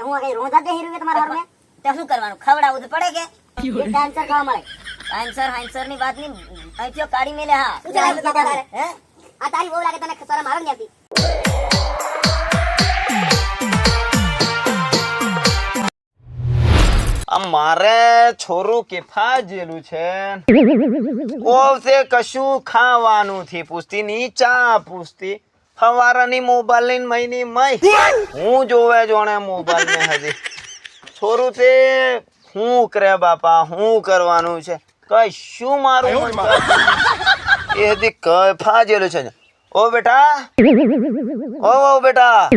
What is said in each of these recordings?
હું કઈ રોજા દે હીરો તમારા ઘર में તે શું કરવાનું ખવડાવવું તો પડે કે એક ટાઈમ સર ખાવા મળે આન્સર ની વાત ની અહીંથી કાઢી મેલે હા શું ચાલે છે તારે હે આ તારી બહુ લાગે તને શરમ આવે ને આવતી મારે છોરું કેફા જેલું છે કોસે કશું ખાવાનું થી પૂછતી ની ચા પૂછતી ફવારાની મોબાઈલ લઈને મહિની મય હું જોવે જોણે મોબાઈલ ને હજી છોરું તે હું કરે બાપા હું કરવાનું છે કશું મારું એ હજી કેફા જેલું છે ઓ બેટા ઓ બેટા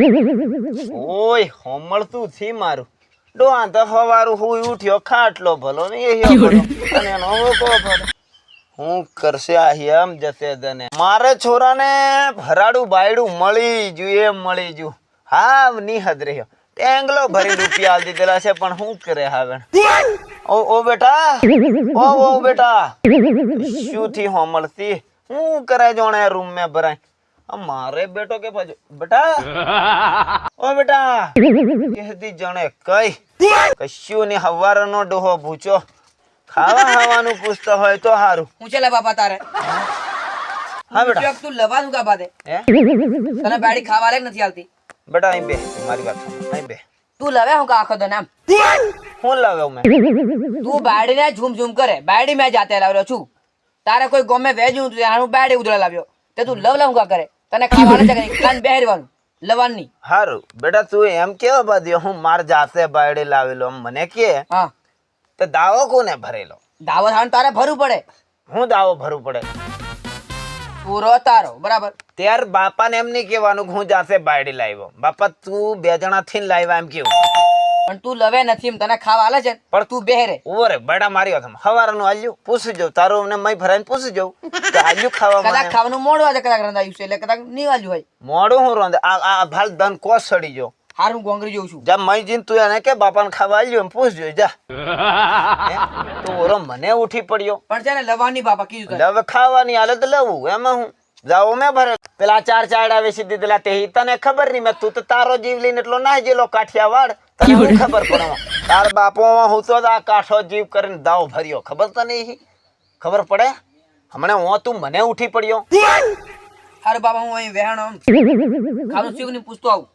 ઓય હોમળતું થી મારું ડોહાન તો સવારું હું ઉઠ્યો ખાટલો ભલો ને અને એનો હોકો ભલો હું કરશે આમ જતે દને મારે છોરાને ભરાડું બાયડું મળી જુ હા નિહદ રહ્યો ટેંગલો ભરી રૂપિયા આલ દીધેલા છે પણ શું કરે હવે ઓ બેટા ઓ બેટા શું થી હોમળતી હું કરે જોણે રૂમ में ભરાય મારે બેટો કે પાછો બેટા ઓ બેટા કેદી જણે કઈ કશું ની હવારનો ડોહો ભૂચો ખાવાનું પૂછતો હોય તો હારું હું ચલે બાપા તારે હા બેટા તું લવા દઉં બાપા દે હે તને બાડી ખાવા લાયક નથી આવતી બેટા અહીં બે મારી વાત સાંભળ અહીં બે તું લવે હું આખો દન આમ હું લગાવ મેં તું બાડી ને ઝૂમ ઝૂમ કરે બાડી મેં જાતે લાવ્યો છું તારે કોઈ ગમે વેજ્યું તું હું બાડી ઉધડા લાવ્યો તે તું લવ લવ કરે તને ખાવાનું છે કે કાન બેહરવાનું લવાનું નહીં હારું બેટા તું એમ કેવા બાદ્યો હું માર જાતે બાયડે લાવેલો મને કે હા તો દાવો કોને ભરેલો દાવો થાણ તારે ભરવું પડે હું દાવો ભરવું પડે પૂરો તારો બરાબર ત્યાર બાપાને એમ નહીં કહેવાનું કે હું જાતે બાયડી લાવ્યો બાપા તું બે જણા થી લાવ્યા એમ કેવું પણ તું લવે નથી એમ તને ખાવા આલે છે પણ તું બેહરે ઓરે બડા મારી વાત હવારનું આલ્યું પૂછી જવું તારું ને મય ભરાઈને પૂછી જવું કે આલ્યું ખાવા કદાચ મને ખાવાનું મોડું આજે કદાચ રંધાયું છે એટલે કદાચ નહીં વાલ્યું હોય મોડું હું રોંદે આ ભાલ દન કોસ સડી જો હાર હું ગોંગરી જોઉં છું જા મય જીન તું એને કે બાપાને ખાવા આલ્યું એમ પૂછજો જા તો ઓરો મને ઉઠી પડ્યો પણ છે ને લવાની બાપા કીધું તને. હવે ખાવાની હાલે તો લેવું એમાં હું જાઓ મેં ભરે પેલા ચાર ચાડા વેચી દીધેલા તે તને ખબર નહીં મેં તું તો તારો જીવ લઈને એટલો ના જેલો કાઠિયાવાડ તને હું ખબર પડે તાર બાપો હું તો આ કાઠો જીવ કરીને દાવ ભર્યો ખબર તો નહીં ખબર પડે હમણાં હું તું મને ઉઠી પડ્યો હારું બાપા હું અહીં વેહાણો આમ ખાવાનું શીખ ને પૂછતો આવું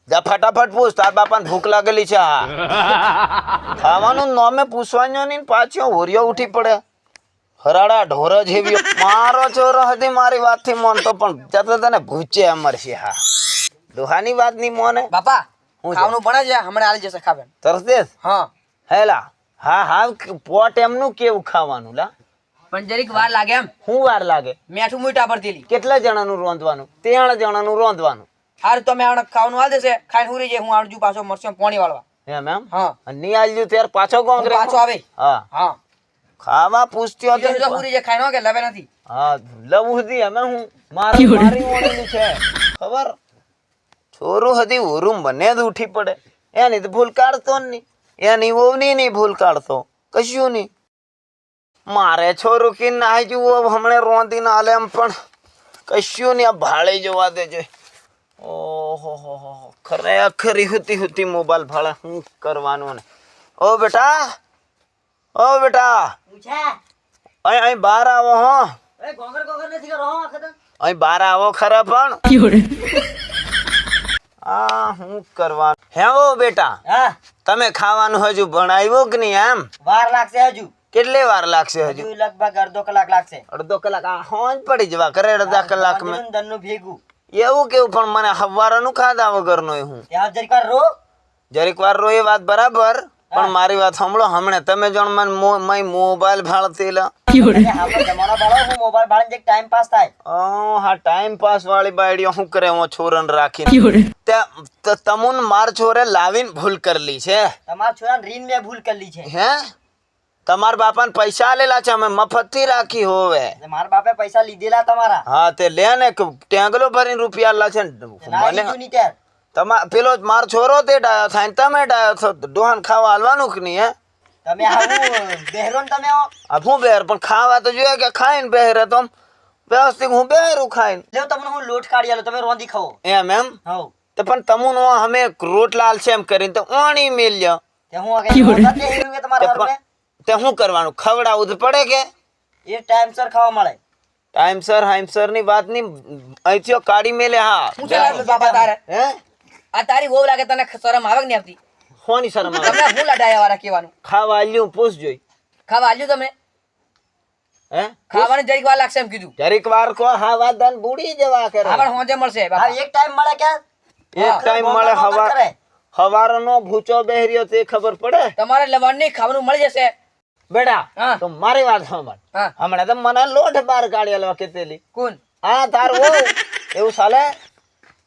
જા ફટાફટ પૂછ તાર બાપાને ભૂખ લાગેલી છે ખાવાનું નોમે પૂછવાનું નહીં પાછો હોરિયો ઉઠી પડે હરાડા ઢોર જેવી મારો છોરો હતી મારી વાત થી મોનતો પણ જતો તને ભૂચે અમરશે હા દોહાની વાત ની મોને બાપા હું છે? ખાવાનું બને છે હમણાં આલી જશે ખાવે તરસદેસ હા હેલા હા હા પોટ એમનું કેવું ખાવાનું લા પણ જરીક વાર લાગે એમ હું વાર લાગે મેઠું મીઠા પર તેલી કેટલા જણાનું રોંધવાનું 3 જણાનું રોંધવાનું હારું તમે હમણાં ખાવાનું હાલ દેશે ખાઈને હુરી જાય હું આવજુ પાછો મરચો પાણી વાળવા એમ એમ હા ની આલ્યું ત્યારે પાછો કોંગ્રેસ પાછો આવે હા હા ખાવા પૂછતી બીજો હતી હુરી જાય ખાઈ નો કે લવે નથી હા લવું હતી અમે હું મારી ઓળેલી છે ખબર છોરું હતી ઓરું મને જ ઉઠી પડે એની તો ભૂલ કાઢતો નહીં એની વહુની નહીં ભૂલ કાઢતો કશું નહીં મારે છોરું કી નાહી જુઓ હમણે રોંધી ના હાલે એમ પણ કશું નહીં આ ભાળે જોવા દેજે ઓહો હો ખરેખર હુતી મોબાઈલ ભાળે શું કરવાનું ને ઓ બેટા અહીં બહાર આવો હો અહીં બહાર આવો ખરા પણ આ હું કરવાનું હે ઓ બેટા હા તમે ખાવાનું હજુ ભણાવ્યું કે નહીં એમ વાર લાગશે હજુ કેટલી વાર લાગશે હજુ લગભગ અડધો કલાક લાગશે અડધો કલાક આ હોંજ પડી જવા કરે અડધા કલાક માં દનનું ભેગું એવું કેવું પણ મને હવારનું ખાધા વગર નો હું ત્યાં જરીક વાર રો જરીક વાર રો એ વાત બરાબર પણ મારી વાત સાંભળો હમણે તમે જણ મને મોબાઈલ ભાળતી લા આપણે જમાનો બાળો હું મોબાઈલ બાળીને એક ટાઈમ પાસ થાય હા ટાઈમ પાસ વાળી બાયડીઓ શું કરે હું છોરન રાખીને તમુન માર છોરે લાવીને ભૂલ કરલી છે તમારા છોરાને રીન મેં ભૂલ કરી છે હે તમાર બાપાને પૈસા આલેલા છે અમે મફત થી રાખી હોવે મારા બાપે પૈસા લીધેલા તમારા હા તે લે ને ટેંગલો ભરીને રૂપિયા આલા છે મને તમાર પેલો માર છોરો તે ડાયો થાય તમે ડાયો છો ડોહાન ખાવા હાલવાનું કે નહીં હે તમે આવું બહેરો ને તમે આ હું બેર પણ ખાવા તો જોઈએ કે ખાઈને બેહરે તો વ્યવસ્થિત હું બેરું ખાઈને લેવ તમને હું લોટ કાઢી આલો તમે રોંધી ખાઓ એમ હવ તો પણ તમુનો અમે રોટલા આલશે એમ કરીને તો ઓણી મેલ્યો તે હું આગળ રોંધા દે હીરું કે તમારા ઘરમાં તે શું કરવાનું ખવડાવવું તો પડે કે એ ટાઈમસર ખાવા મળે ટાઈમસર ની વાત ની અહીંથી કાઢી મેલે હા શું ચાલે બાપા તારે હે આ તારી વહુ લાગે તને શરમ આવે કે નહીં આવતી કોની શરમ આવે? તમને હું લડાયા વાળા કહેવાનું ખાવા આલ્યું પૂછ જોઈ ખાવા આલ્યું તમને હે ખાવાની જરીક વાર લાગશે એમ કીધું જરીક વાર કો હાવા દન બુડી જવા કરે હા પણ હોજે મળશે હા બાપા એક ટાઈમ મળે કે એક ટાઈમ મળે હવારનો ભૂચો બેહર્યો તે ખબર પડે તમારે લવણ નહીં ખાવાનું મળી જશે બેટા હા. તો મારી વાત સાંભળ હા હમણાં તો મને લોટ બાર કાઢેલો કેતેલી કોણ હા તાર વહુ એવું ચાલે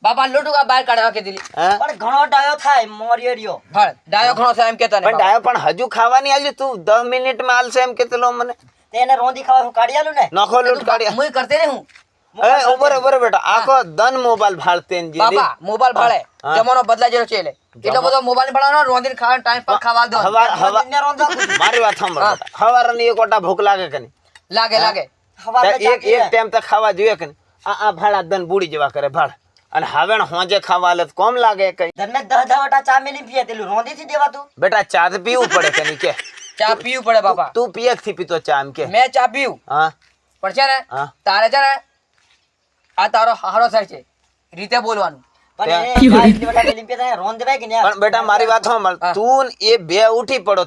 બાપા લોટુકા બહાર કાઢવા કે દીલી હે પણ ઘણો ડાયો થાય મોરિયો રહ્યો ભળ ડાયો ઘણો થાય એમ કેતો ને પણ ડાયો પણ હજુ ખાવાની આલ્યું તું 10 મિનિટ માં આલશે એમ કેતેલો મને તેને રોંધી ખાવા હું કાઢી આલું ને નખો લોટ કાઢ્યા મુઈ કરતે ને હું એ ઉભર બેટા આખો દન મોબાઈલ ભાળતે ને જીરી. બાપા મોબાઈલ ભાળે હા. જમાનો બદલાઈ ગયો છે એટલે એટલો બધો મોબાઈલ ભાળવાનો રોંધીને ખાવાનો ટાઈમ પર ખાવા દો હવા મારી વાત સાંભળ હા. બેટા. હવારની એક ઓટા ભૂખ લાગે કે નહીં લાગે લાગે એક ટાઈમ તો ખાવા જોઈએ કે નહીં આ ભાડા દન બુડી જેવા કરે ભાડ અને હવે હોજે ખાવા આલે તો કોમ લાગે કઈ ધરને 10 વટા ચા મેલી પીએ તેલું રોંધી થી દેવાતું બેટા ચા તો પીવું પડે કે નહીં કે ચા પીવું પડે બાપા તું પિયક થી પીતો ચા એમ કે મેં ચા પીવું હા પણ છે ને હા. તારે છે ને આ તારો હારો થાય છે રીતે બોલવાનું પણ એ ચા એટલી વટા મેલી પીએ તને રોંધ દેવાય કે નહીં પણ બેટા મારી વાત સાંભળ હા. તું ને એ બે ઉઠી પડો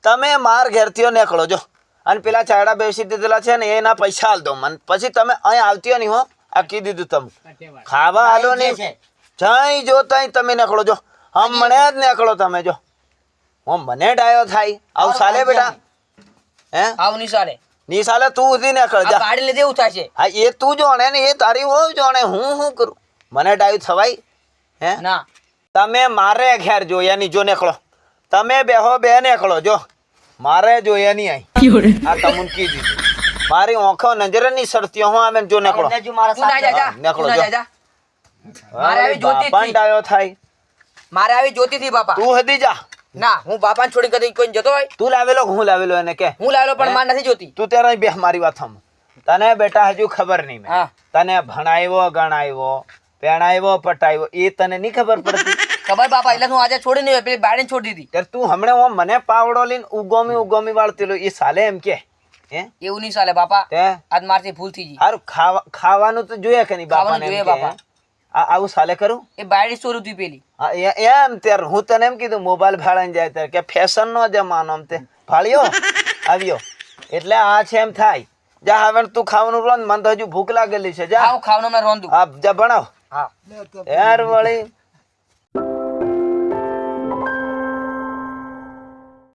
તમે માર ઘેરથી નીકળો જો અને પેલા ચાયડા બેસી દીધેલા છે ને એના પૈસા આલ દો મને પછી તમે અહીં આવતી નહીં હો આ કીધું દીધું તમે ખાવા આલો જે નહીં છે. જઈ જો તઈ તમે નીકળો જો હમણે જ નીકળો તમે જો હું મને ડાયો થાય આવું ચાલે બેટા હે આવું નહીં ચાલે ની સાલે તું ઉધી નીકળ આ જા ગાડી લીધે એવું થાય છે હા એ તું જોણે ને એ તારી હોવ જોણે હું શું કરું મને ડાયું થવાય હે ના તમે મારે ઘેર જોયા ની જો નીકળો તમે બેહો બે નીકળો જો મારે જોયા ની આઈ આ તમુન કીધું મારી ઓંખો નજરે ની સરતીઓ હું આવે ને જો નીકળો એમને જો મારા તું ના જા સાથે જા નીકળો તું ના જો. જા જા મારે આવી જોતી બાપા હતી. ડાયો થાય મારે આવી જોતી હતી બાપા તું હદી જા ના હું બાપાને છોડી કદી કોઈ જતો હોય તું લાવેલો કે હું લાવેલો એને કે હું લાવેલો પણ માર નથી જોતી તું ત્યારે બે મારી વાત સાંભળ તને બેટા હજુ ખબર નહીં મેં હા તને ભણાવ્યો ગણાવ્યો પેણાવ્યો પટાવ્યો એ તને નહીં ખબર પડતી ખબર બાપા એટલે હું આજે છોડી નહીં પેલી બાળીને છોડી દીધી ત્યારે તું હમણાં ઓમ મને પાવડો લઈને ઉગોમી વાળતેલો એ સાલે એમ કે હે એવું નહીં ચાલે બાપા તે આજ મારથી ભૂલ થઈ ગઈ હારું ખાવાનું તો જોઈએ કે નહીં ખાવાનું બાપાને જોઈએ એમ કે, બાપા. હે? આવું સાલે કરું એ બાયડી સો રૂપિયા પેલી હા, એમ ત્યારે હું તને એમ કીધું મોબાઈલ ભાડાને જાય ત્યારે કે ફેશન નો જમાનો આમ તે ભાળ્યો આવ્યો એટલે આ છે એમ થાય જા હવે તું ખાવાનું રોંધ મને તો હજુ ભૂખ લાગેલી છે જા ખાવાનું મેં રોંધું હા જા ભણાવ હા યાર વળી